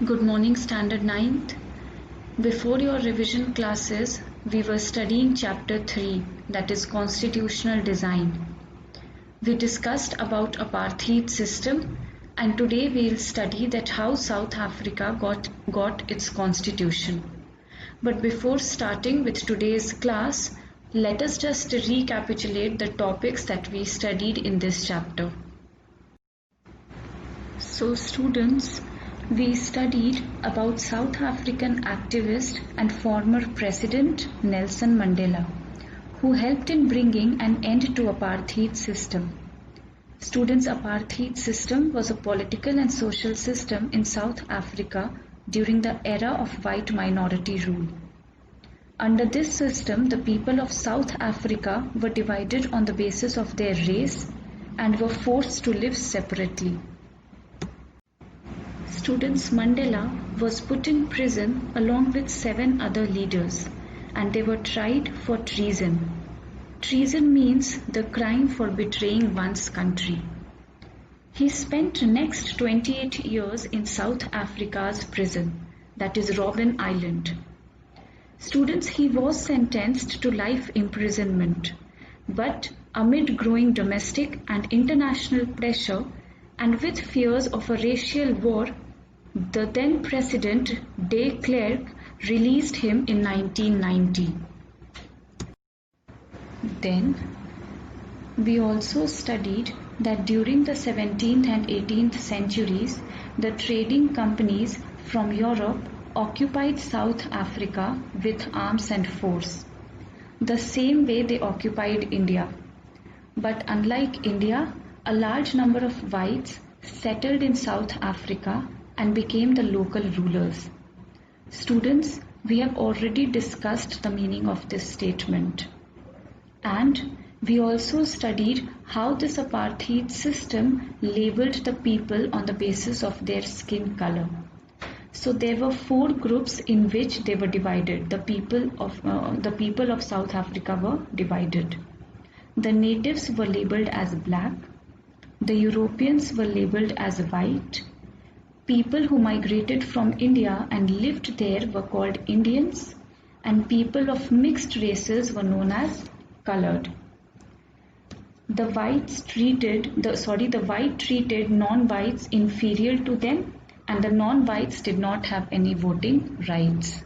Good morning, Standard 9th. Before your revision classes, we were studying Chapter 3, that is Constitutional Design. We discussed about apartheid system, and today we'll study that how South Africa got its constitution. But before starting with today's class, let us just recapitulate the topics that we studied in this chapter. So students, we studied about South African activist and former President Nelson Mandela, who helped in bringing an end to apartheid system. Students, apartheid system was a political and social system in South Africa during the era of white minority rule. Under this system, the people of South Africa were divided on the basis of their race and were forced to live separately. Students, Mandela was put in prison along with 7 other leaders, and they were tried for treason. Treason means the crime for betraying one's country. He spent next 28 years in South Africa's prison, that is Robben Island. Students, he was sentenced to life imprisonment, but amid growing domestic and international pressure and with fears of a racial war, the then President de Klerk released him in 1990. Then, we also studied that during the 17th and 18th centuries, the trading companies from Europe occupied South Africa with arms and force, the same way they occupied India. But unlike India, a large number of whites settled in South Africa and became the local rulers. Students, we have already discussed the meaning of this statement. And we also studied how this apartheid system labeled the people on the basis of their skin color. So there were 4 groups in which they were divided. The people of South Africa were divided. The natives were labeled as black. The Europeans were labeled as white. People who migrated from India and lived there were called Indians, and people of mixed races were known as colored. The white treated non-whites inferior to them, and the non-whites did not have any voting rights.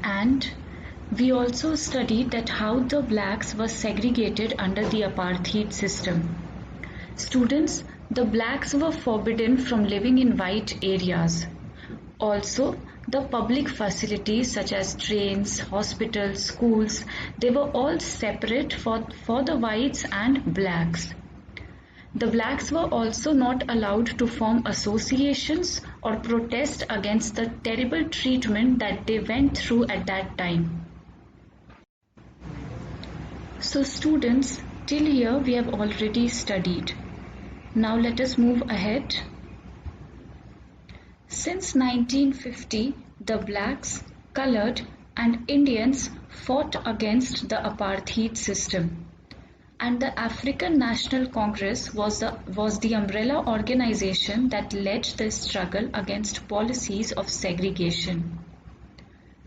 And we also studied that how the blacks were segregated under the apartheid system. Students, the blacks were forbidden from living in white areas. Also, the public facilities such as trains, hospitals, schools, they were all separate for the whites and blacks. The blacks were also not allowed to form associations or protest against the terrible treatment that they went through at that time. So students, till here we have already studied. Now let us move ahead. Since 1950, the blacks, colored and Indians fought against the apartheid system. And the African National Congress was the umbrella organization that led the struggle against policies of segregation.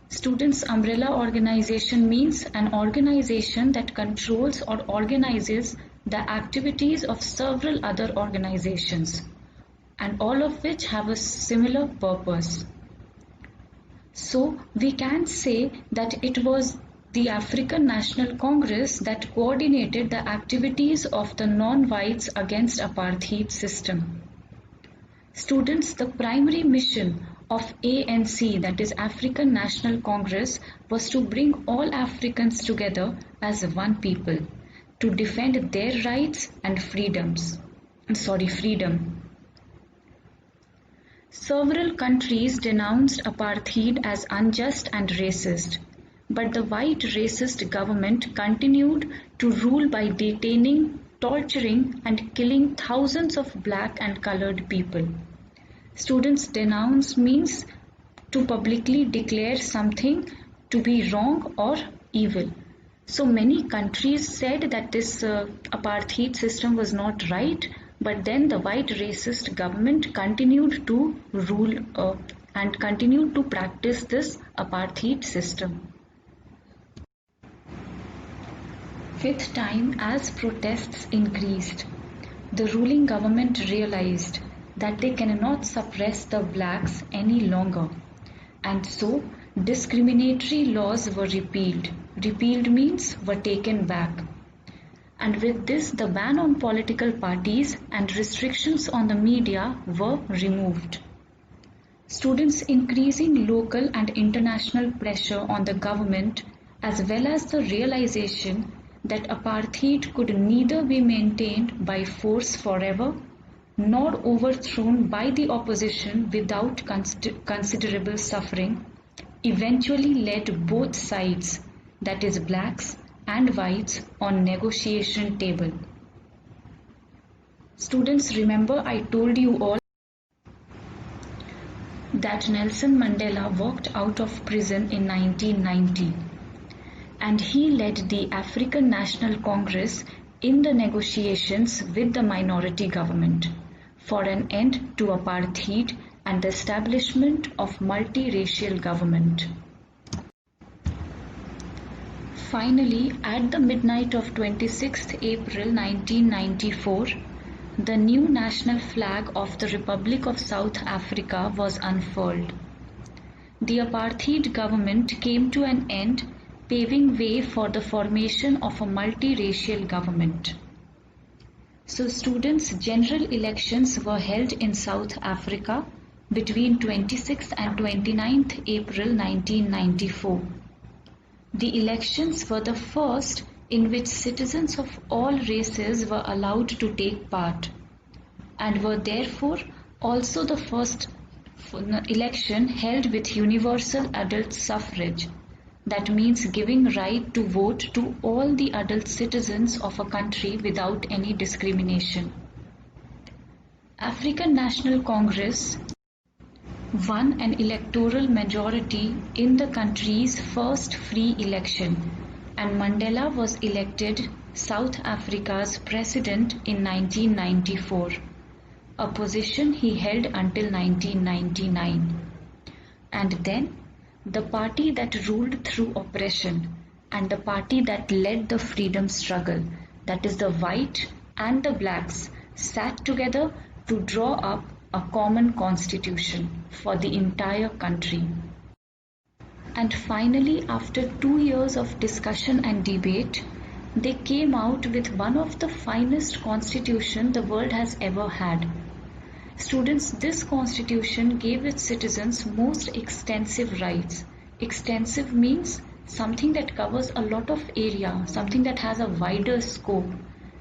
Students, umbrella organization means an organization that controls or organizes the activities of several other organizations, and all of which have a similar purpose. So we can say that it was the African National Congress that coordinated the activities of the non-whites against apartheid system. Students, the primary mission of ANC, that is African National Congress, was to bring all Africans together as one people, to defend their rights and freedom. Several countries denounced apartheid as unjust and racist, but the white racist government continued to rule by detaining, torturing and killing thousands of black and colored people. Students, denounce means to publicly declare something to be wrong or evil. So many countries said that this apartheid system was not right, But then the white racist government continued to rule and continued to practice this apartheid system. With time, as protests increased, the ruling government realized that they cannot suppress the blacks any longer, and so discriminatory laws were repealed. Repealed means were taken back. And with this, the ban on political parties and restrictions on the media were removed. Students' increasing local and international pressure on the government, as well as the realization that apartheid could neither be maintained by force forever nor overthrown by the opposition without considerable suffering, eventually led both sides, that is blacks and whites, on negotiation table. Students, remember I told you all that Nelson Mandela walked out of prison in 1990, and he led the African National Congress in the negotiations with the minority government for an end to apartheid and the establishment of multiracial government. Finally, at the midnight of 26th April 1994, the new national flag of the Republic of South Africa was unfurled. The apartheid government came to an end, paving way for the formation of a multiracial government. So students, general elections were held in South Africa between 26th and 29th April 1994. The elections were the first in which citizens of all races were allowed to take part, and were therefore also the first election held with universal adult suffrage. That means giving right to vote to all the adult citizens of a country without any discrimination. African National Congress won an electoral majority in the country's first free election, and Mandela was elected South Africa's president in 1994, a position he held until 1999. And then the party that ruled through oppression and the party that led the freedom struggle, that is the white and the blacks, sat together to draw up a common constitution for the entire country. And finally, after 2 years of discussion and debate, they came out with one of the finest constitutions the world has ever had. Students, this constitution gave its citizens most extensive rights. Extensive means something that covers a lot of area, something that has a wider scope.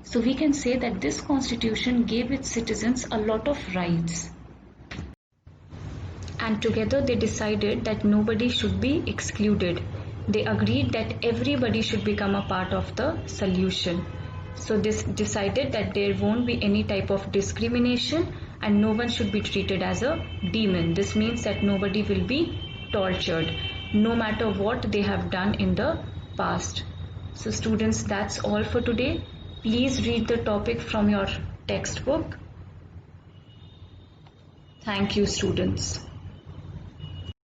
So we can say that this constitution gave its citizens a lot of rights. And together they decided that nobody should be excluded. They agreed that everybody should become a part of the solution. So this decided that there won't be any type of discrimination and no one should be treated as a demon. This means that nobody will be tortured, no matter what they have done in the past. So students, that's all for today. Please read the topic from your textbook. Thank you, students.